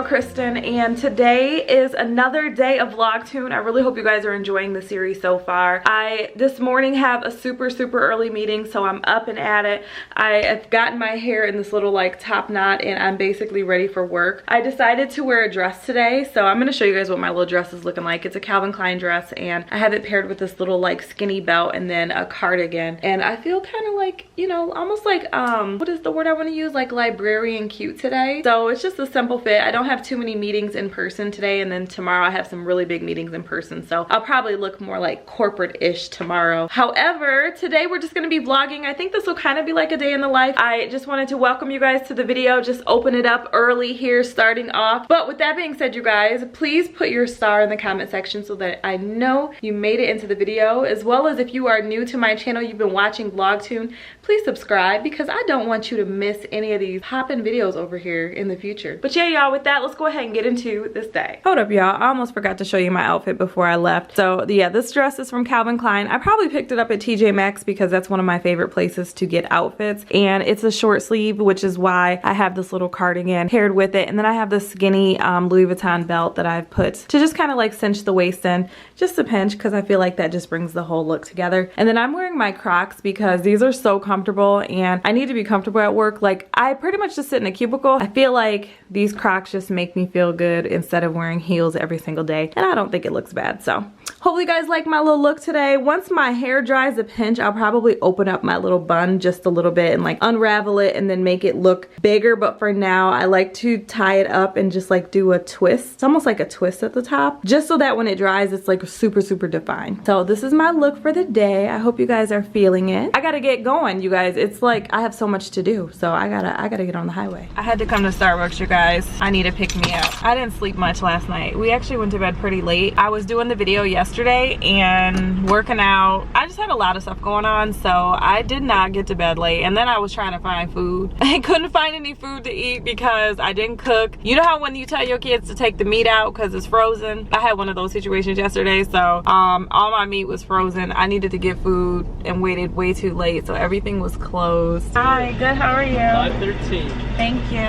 girl Kristen, and today is another day of Vlogtune. I really hope you guys are enjoying the series so far. I this morning have a super early meeting, so I'm up and at it. I have gotten my hair in this little like top knot and I'm basically ready for work. I decided to wear a dress today, so I'm gonna show you guys what my little dress is looking like. It's a Calvin Klein dress and I have it paired with this little like skinny belt and then a cardigan, and I feel kind of like, you know, almost like what is the word I want to use, like librarian cute today. So it's just a simple fit. I don't have too many meetings in person today, and then tomorrow I have some really big meetings in person, so I'll probably look more like corporate-ish tomorrow. However, today we're just going to be vlogging. I think this will kind of be like a day in the life. I just wanted to welcome you guys to the video, just open it up early here starting off. But with that being said, you guys, please put your star in the comment section so that I know you made it into the video, as well as if you are new to my channel, you've been watching Vlogtune, please subscribe because I don't want you to miss any of these poppin' videos over here in the future. But yeah, y'all, with that, let's go ahead and get into this day. Hold up, y'all, I almost forgot to show you my outfit before I left. So yeah, this dress is from Calvin Klein. I probably picked it up at TJ Maxx because that's one of my favorite places to get outfits, and it's a short sleeve, which is why I have this little cardigan paired with it, and then I have this skinny Louis Vuitton belt that I've put to just kind of like cinch the waist in, just a pinch, because I feel like that just brings the whole look together. And then I'm wearing my Crocs because these are so comfortable and I need to be comfortable at work. Like, I pretty much just sit in a cubicle. I feel like these Crocs just make me feel good instead of wearing heels every single day, and I don't think it looks bad. So hopefully you guys like my little look today. Once my hair dries a pinch, I'll probably open up my little bun just a little bit and like unravel it and then make it look bigger. But for now, I like to tie it up and just like do a twist. It's almost like a twist at the top, just so that when it dries, it's like super defined. So this is my look for the day. I hope you guys are feeling it. I gotta get going, you guys. It's like I have so much to do, so I gotta get on the highway. I had to come to Starbucks, you guys. I need to pick me up. I didn't sleep much last night. We actually went to bed pretty late. I was doing the video yesterday and working out. I just had a lot of stuff going on, so I did not get to bed late. And then I was trying to find food. I couldn't find any food to eat because I didn't cook. You know how when you tell your kids to take the meat out because it's frozen? I had one of those situations yesterday, so all my meat was frozen. I needed to get food and waited way too late, so everything was closed. Hi, good, how are you? 5:13. Thank you.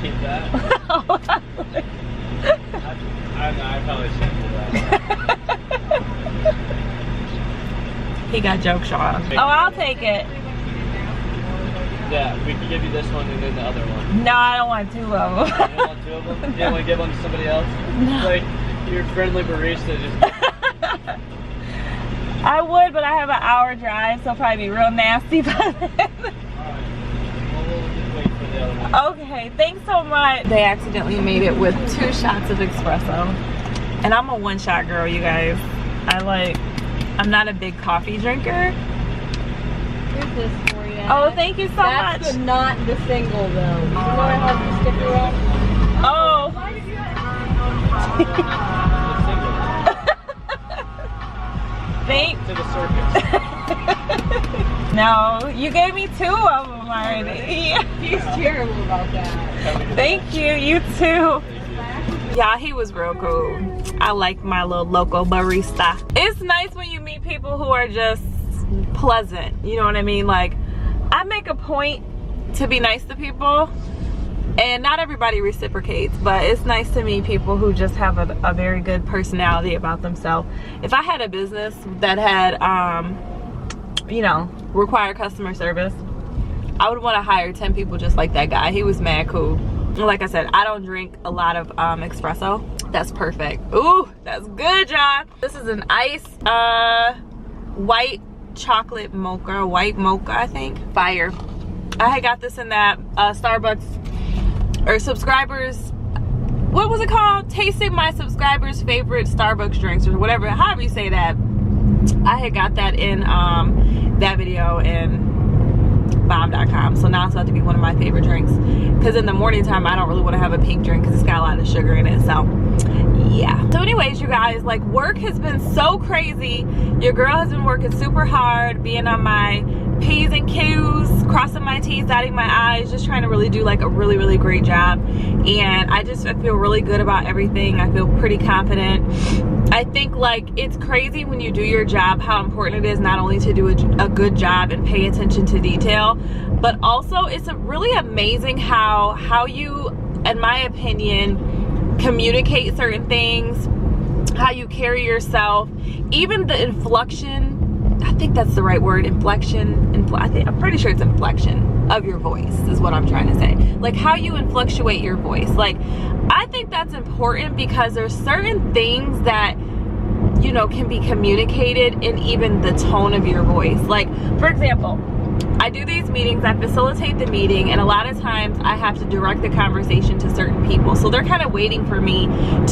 Keep that. I probably shouldn't do that. He got joke shot. Oh, I'll take it. Yeah, we can give you this one and then the other one. No, I don't want two of them. You don't want two of them? You don't want to give one to somebody else? No. Like, your friendly barista just... I would, but I have an hour drive, so it'll probably be real nasty by then. Alright. Well, we'll just wait for the other one. Okay, thanks so much. They accidentally made it with 2 shots of espresso. And I'm a one-shot girl, you guys. I'm not a big coffee drinker. Here's this for you. Oh, thank you so much. That's not the single, though. You know I have the sticker on? Oh. Why did you Thanks. To the circus. No, you gave me 2 of them already. He's terrible about that. Thank you, you too. Yeah, he was real cool. I like my little local barista. It's nice when you meet people who are just pleasant, you know what I mean? Like, I make a point to be nice to people, and not everybody reciprocates, but it's nice to meet people who just have a very good personality about themselves. If I had a business that had, you know, required customer service, I would want to hire 10 people just like that guy. He was mad cool. Like I said, I don't drink a lot of espresso. That's perfect. Ooh, that's good, John. This is an iced white chocolate mocha, white mocha, I think. Fire. I had got this in that Starbucks, or subscribers, what was it called? Tasting my subscribers' favorite Starbucks drinks, or whatever, however you say that. I had got that in that video in bomb.com, so now it's about to be one of my favorite drinks, because in the morning time I don't really want to have a pink drink because it's got a lot of sugar in it. So yeah, so anyways, you guys, like, work has been so crazy. Your girl has been working super hard, being on my P's and Q's, crossing my T's, dotting my I's, just trying to really do like a really great job. And I feel really good about everything. I feel pretty confident. I think, like, it's crazy when you do your job how important it is not only to do a good job and pay attention to detail, but also it's really amazing how you, in my opinion, communicate certain things, how you carry yourself, even the inflection. I think that's the right word, inflection. I'm pretty sure it's inflection of your voice is what I'm trying to say. Like how you inflectuate your voice. Like, I think that's important because there's certain things that, you know, can be communicated in even the tone of your voice. Like, for example, I do these meetings, I facilitate the meeting, and a lot of times I have to direct the conversation to certain people. So they're kind of waiting for me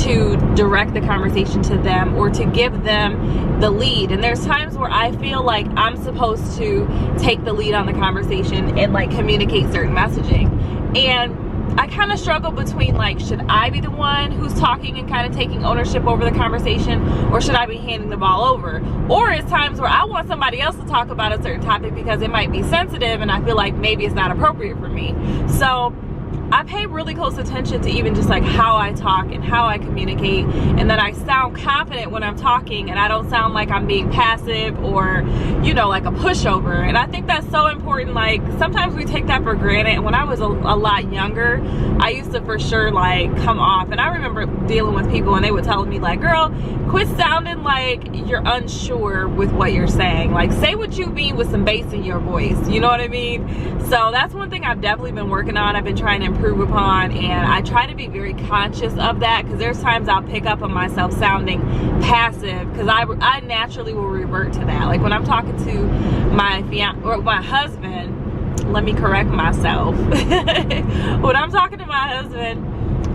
to direct the conversation to them or to give them the lead. And there's times where I feel like I'm supposed to take the lead on the conversation and like communicate certain messaging. And I kind of struggle between like, should I be the one who's talking and kind of taking ownership over the conversation, or should I be handing the ball over? Or it's times where I want somebody else to talk about a certain topic because it might be sensitive and I feel like maybe it's not appropriate for me. So I pay really close attention to even just like how I talk and how I communicate, and that I sound confident when I'm talking and I don't sound like I'm being passive or, you know, like a pushover. And I think that's so important. Like, sometimes we take that for granted. And when I was a lot younger, I used to for sure like come off, and I remember dealing with people and they would tell me like, girl, quit sounding like you're unsure with what you're saying. Like, say what you mean with some bass in your voice, you know what I mean? So that's one thing I've definitely been working on. I've been trying to improve upon, and I try to be very conscious of that, because there's times I'll pick up on myself sounding passive because I naturally will revert to that. Like when I'm talking to my husband, let me correct myself. When I'm talking to my husband,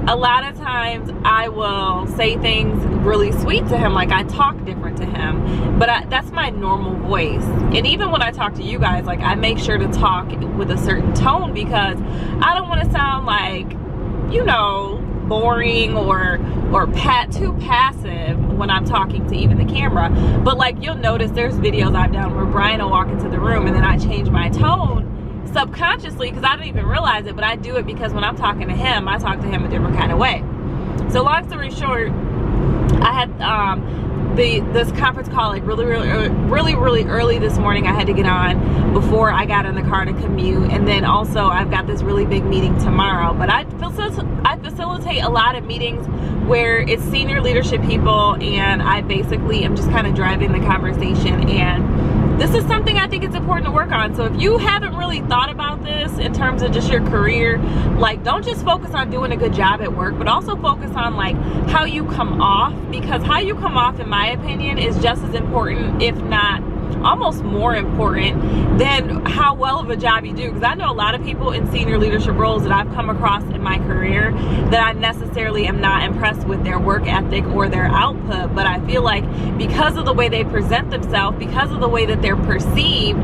a lot of times I will say things really sweet to him, like I talk different to him, but that's my normal voice. And even when I talk to you guys, like I make sure to talk with a certain tone, because I don't want to sound like, you know, boring or too passive when I'm talking to even the camera. But like, you'll notice there's videos I've done where Brian will walk into the room and then I change my tone subconsciously, because I don't even realize it, but I do it because when I'm talking to him, I talk to him a different kind of way. So long story short, I had this conference call like really early this morning. I had to get on before I got in the car to commute, and then also I've got this really big meeting tomorrow. But I facilitate a lot of meetings where it's senior leadership people, and I basically am just kind of driving the conversation. And this is something I think it's important to work on. So if you haven't really thought about this in terms of just your career, like, don't just focus on doing a good job at work, but also focus on like how you come off, because how you come off, in my opinion, is just as important, if not almost more important, than how well of a job you do. Because I know a lot of people in senior leadership roles that I've come across in my career that I necessarily am not impressed with their work ethic or their output, but I feel like because of the way they present themselves, because of the way that they're perceived,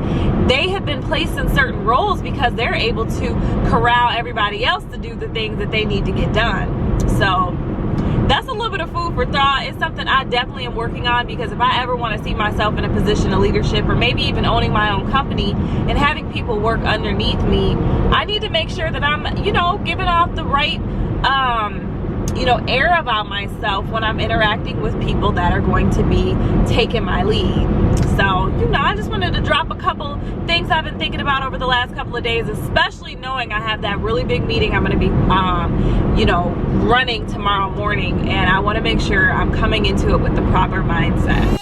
they have been placed in certain roles because they're able to corral everybody else to do the things that they need to get done. So that's a little bit of food for thought. It's something I definitely am working on, because if I ever want to see myself in a position of leadership, or maybe even owning my own company and having people work underneath me, I need to make sure that I'm, you know, giving off the right you know, air about myself when I'm interacting with people that are going to be taking my lead. So, you know, I just wanted to drop a couple things I've been thinking about over the last couple of days, especially knowing I have that really big meeting I'm going to be, you know, running tomorrow morning, and I want to make sure I'm coming into it with the proper mindset.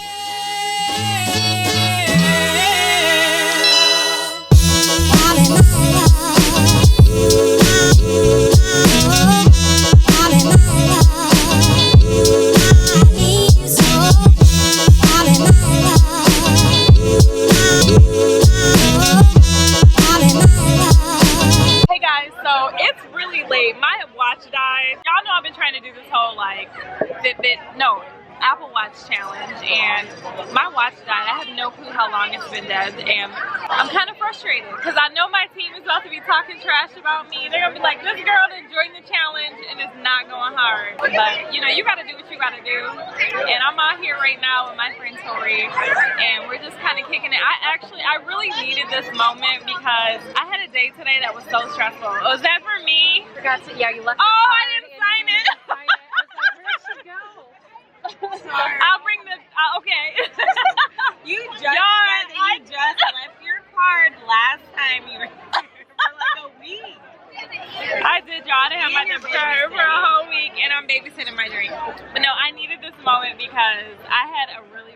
Apple Watch challenge, and my watch died. I have no clue how long it's been dead, and I'm kind of frustrated because I know my team is about to be talking trash about me. They're gonna be like, this girl didn't join the challenge and it's not going hard. But you know, you gotta do what you gotta do, and I'm out here right now with my friend Tori, and we're just kind of kicking it. I really needed this moment because I had a day today that was so stressful. Was that for me? Yeah, you left. Oh, I didn't sign it. I was like, where'd she go? Sorry. I'll bring the, okay. You just left your card last time you were here for like a week. I did, y'all. I didn't have my number for a whole week. like, and I'm babysitting my dream. But no, I needed this moment because I had a really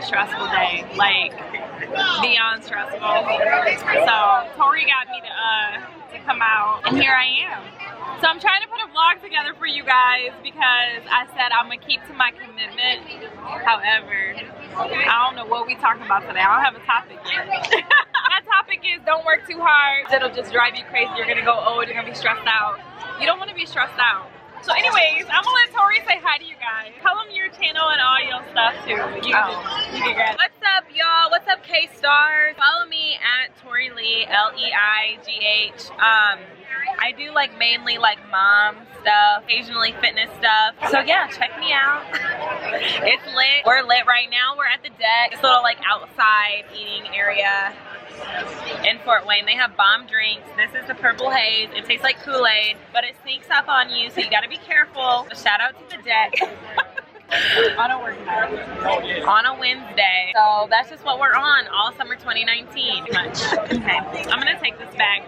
stressful day, like beyond stressful. So Tori got me to come out, and here I am. So I'm trying to put a vlog together for you guys because I said I'm gonna keep to my commitment. However, I don't know what we talking about today. I don't have a topic yet. My topic is don't work too hard. It'll just drive you crazy. You're gonna go old, you're gonna be stressed out. You don't wanna be stressed out. So anyways, I'm gonna let Tori say hi to you guys. Tell them your channel and all your stuff too. You can grab it. What's up, y'all? What's up, K-Stars? Follow me at Tori Lee, L-E-I-G-H. I do like mainly like mom stuff, occasionally fitness stuff. So yeah, check me out. It's lit. We're lit right now. We're at the deck. This little like outside eating area in Fort Wayne. They have bomb drinks. This is the Purple Haze. It tastes like Kool-Aid, but it sneaks up on you, so you gotta be careful. So shout out to the deck. On a work night. On a Wednesday. So that's just what we're on all summer 2019. Okay, I'm gonna take this back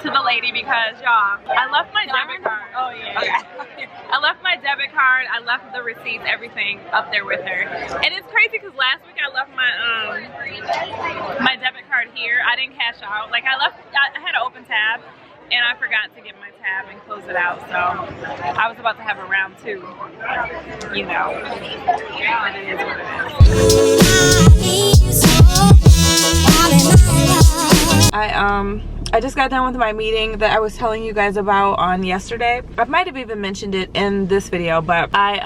to the lady because y'all, I left my debit card. Oh yeah. Okay. I left my debit card. I left the receipts, everything up there with her. And it's crazy because last week I left my my debit card here. I didn't cash out. Like I had an open tab and I forgot to get my tab and close it out. So I was about to have a round two. You know. But it is what it is. I just got done with my meeting that I was telling you guys about on yesterday. I might have even mentioned it in this video, but I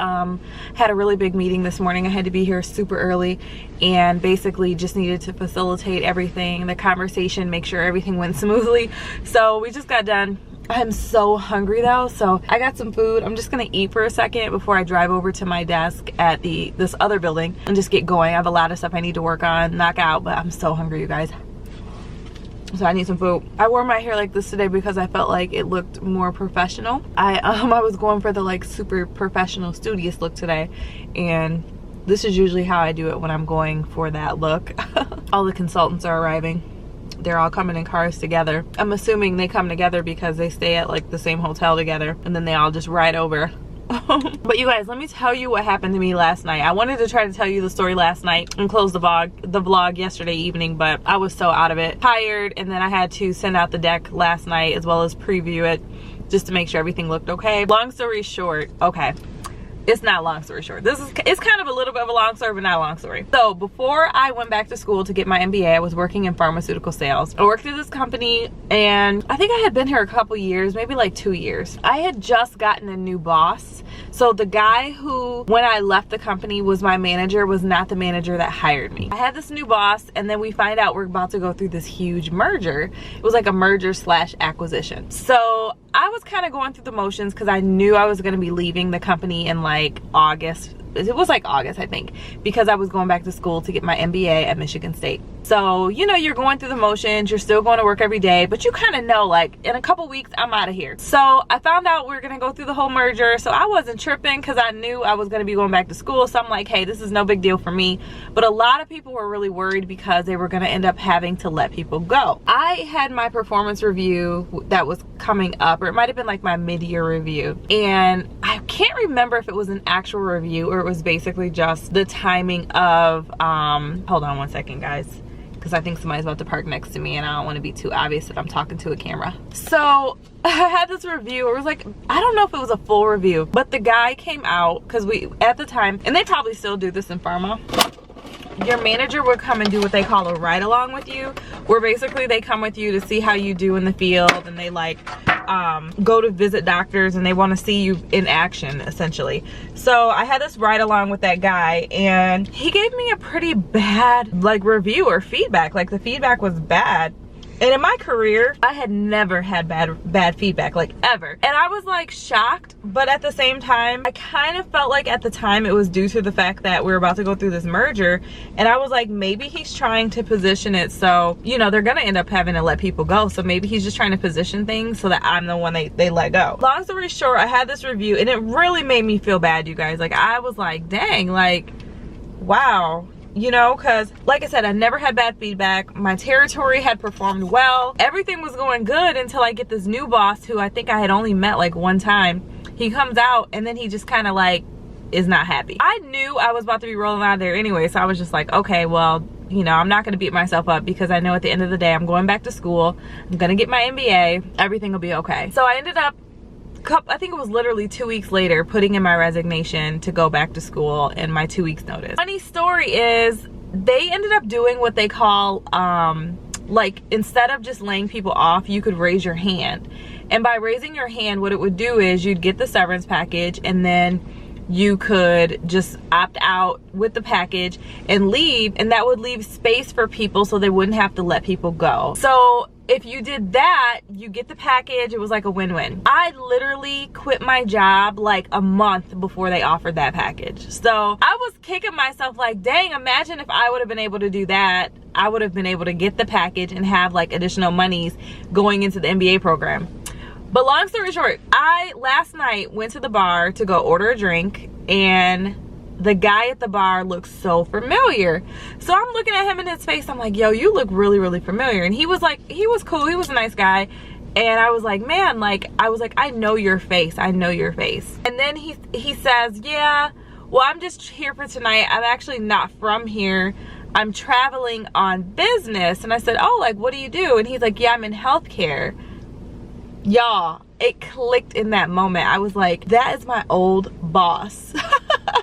had a really big meeting this morning. I had to be here super early and basically just needed to facilitate everything, the conversation, make sure everything went smoothly. So we just got done. I'm so hungry though, so I got some food. I'm just gonna eat for a second before I drive over to my desk at this other building and just get going. I have a lot of stuff I need to work on, knock out, but I'm so hungry, you guys. So I need some food. I wore my hair like this today because I felt like it looked more professional. I was going for the like super professional studious look today, and this is usually how I do it when I'm going for that look. All the consultants are arriving. They're all coming in cars together. I'm assuming they come together because they stay at like the same hotel together and then they all just ride over. But you guys, let me tell you what happened to me last night. I wanted to try to tell you the story last night and close the vlog yesterday evening, but I was so out of it, tired, and then I had to send out the deck last night as well as preview it just to make sure everything looked okay. Long story short, okay, it's not long story short. It's kind of a little bit of a long story, but not a long story. So before I went back to school to get my MBA, I was working in pharmaceutical sales. I worked at this company and I think I had been here a couple years, maybe like 2 years. I had just gotten a new boss. So the guy who, when I left the company, was my manager, was not the manager that hired me. I had this new boss, and then we find out we're about to go through this huge merger. It was like a merger / acquisition. So I was kind of going through the motions because I knew I was going to be leaving the company in like August. It was like August, I think, because I was going back to school to get my MBA at Michigan State. So, you know, you're going through the motions, you're still going to work every day, but you kind of know, like, in a couple weeks, I'm out of here. So I found out we were going to go through the whole merger, so I wasn't tripping because I knew I was going to be going back to school. So I'm like, hey, this is no big deal for me. But a lot of people were really worried because they were going to end up having to let people go. I had my performance review that was coming up, or it might have been like my mid-year review. And I can't remember if it was an actual review or it was basically just the timing of, hold on one second, guys, because I think somebody's about to park next to me and I don't want to be too obvious that I'm talking to a camera. So I had this review. It was like, I don't know if it was a full review, but the guy came out because we, at the time, and they probably still do this in pharma, your manager would come and do what they call a ride along with you, where basically they come with you to see how you do in the field, and they like go to visit doctors and they want to see you in action, essentially. So I had this ride along with that guy, and he gave me a pretty bad like review or feedback. Like the feedback was bad. And in my career, I had never had bad feedback, like ever. And I was like shocked, but at the same time, I kind of felt like at the time it was due to the fact that we were about to go through this merger. And I was like, maybe he's trying to position it so, you know, they're gonna end up having to let people go. So maybe he's just trying to position things so that I'm the one they let go. Long story short, I had this review and it really made me feel bad, you guys. Like I was like, dang, like, wow. You know, because like I said, I never had bad feedback. My territory had performed well. Everything was going good until I get this new boss who I think I had only met like one time. He comes out and then he just kind of like is not happy. I knew I was about to be rolling out of there anyway, so I was just like, okay, well, you know, I'm not gonna beat myself up because I know at the end of the day I'm going back to school, I'm gonna get my MBA, everything will be okay. So I ended up, I think it was literally 2 weeks later, putting in my resignation to go back to school and my 2 weeks notice. Funny story is, they ended up doing what they call, like, instead of just laying people off, you could raise your hand. And by raising your hand, what it would do is you'd get the severance package, and then you could just opt out with the package and leave, and that would leave space for people so they wouldn't have to let people go. So if you did that, you get the package. It was like a win-win. I literally quit my job like a month before they offered that package. So I was kicking myself like, dang, imagine if I would have been able to do that. I would have been able to get the package and have like additional monies going into the MBA program. But long story short, I last night went to the bar to go order a drink, and the guy at the bar looks so familiar. So I'm looking at him in his face. I'm like, yo, you look really, really familiar. And he was like, he was cool. He was a nice guy. And I was like, man, like, I was like, I know your face. I know your face. And then he says, yeah, well, I'm just here for tonight. I'm actually not from here. I'm traveling on business. And I said, oh, like, what do you do? And he's like, yeah, I'm in healthcare. Y'all, it clicked in that moment. I was like, that is my old boss.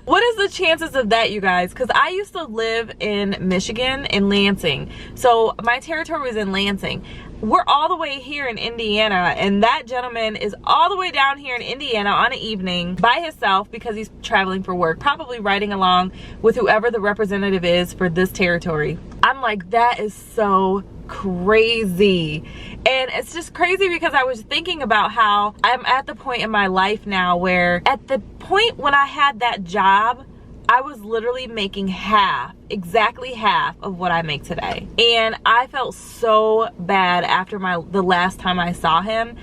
What is the chances of that, you guys? Because I used to live in Michigan, in Lansing. So my territory was in Lansing. We're all the way here in Indiana, and that gentleman is all the way down here in Indiana on an evening by himself because he's traveling for work, probably riding along with whoever the representative is for this territory. I'm like, that is so crazy. And it's just crazy because I was thinking about how I'm at the point in my life now where at the point when I had that job, I was literally making half, exactly half of what I make today. And I felt so bad after the last time I saw him.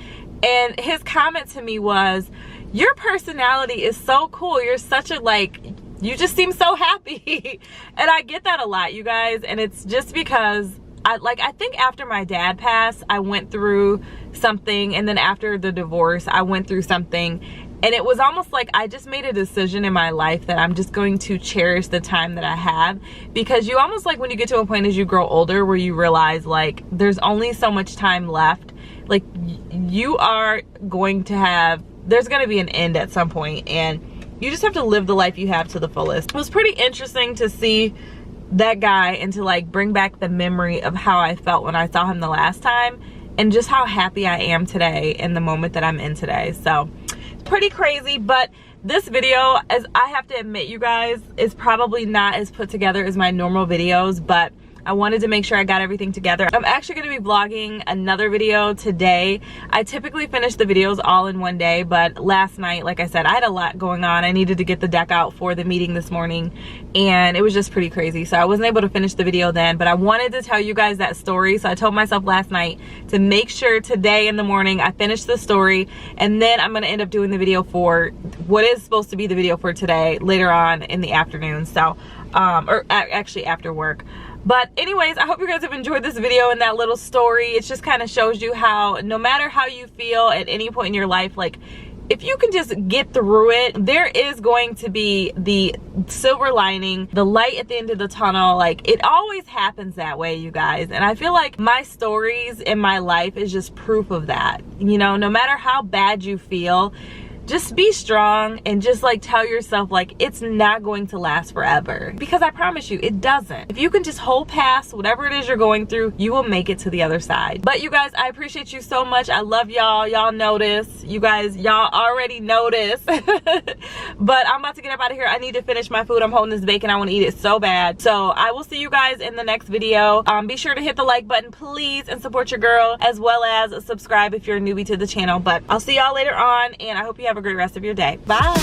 And his comment to me was, your personality is so cool. You're such a, like, you just seem so happy. And I get that a lot, you guys. And it's just because I think after my dad passed, I went through something, and then after the divorce, I went through something, and it was almost like I just made a decision in my life that I'm just going to cherish the time that I have, because you almost, like, when you get to a point as you grow older where you realize, like, there's only so much time left. Like, you are going to have, there's going to be an end at some point, and you just have to live the life you have to the fullest. It was pretty interesting to see that guy and to, like, bring back the memory of how I felt when I saw him the last time, and just how happy I am today in the moment that I'm in today. So it's pretty crazy. But this video, as I have to admit, you guys, is probably not as put together as my normal videos, but I wanted to make sure I got everything together. I'm actually going to be vlogging another video today. I typically finish the videos all in one day, but last night, like I said, I had a lot going on. I needed to get the deck out for the meeting this morning, and it was just pretty crazy. So I wasn't able to finish the video then, but I wanted to tell you guys that story. So I told myself last night to make sure today in the morning I finish the story, and then I'm going to end up doing the video for what is supposed to be the video for today later on in the afternoon. So, or actually after work. But anyways, I hope you guys have enjoyed this video and that little story. It just kind of shows you how no matter how you feel at any point in your life, like, if you can just get through it, there is going to be the silver lining, the light at the end of the tunnel. Like, it always happens that way, you guys. And I feel like my stories in my life is just proof of that. You know, no matter how bad you feel, just be strong and just, like, tell yourself, like, it's not going to last forever, because I promise you it doesn't. If you can just hold past whatever it is you're going through, you will make it to the other side. But you guys, I appreciate you so much. I love y'all. Y'all notice. You guys, y'all already notice. But I'm about to get up out of here. I need to finish my food. I'm holding this bacon. I want to eat it so bad. So I will see you guys in the next video. Be sure to hit the like button, please, and support your girl, as well as subscribe if you're a newbie to the channel. But I'll see y'all later on, and I hope you have a great rest of your day. Bye.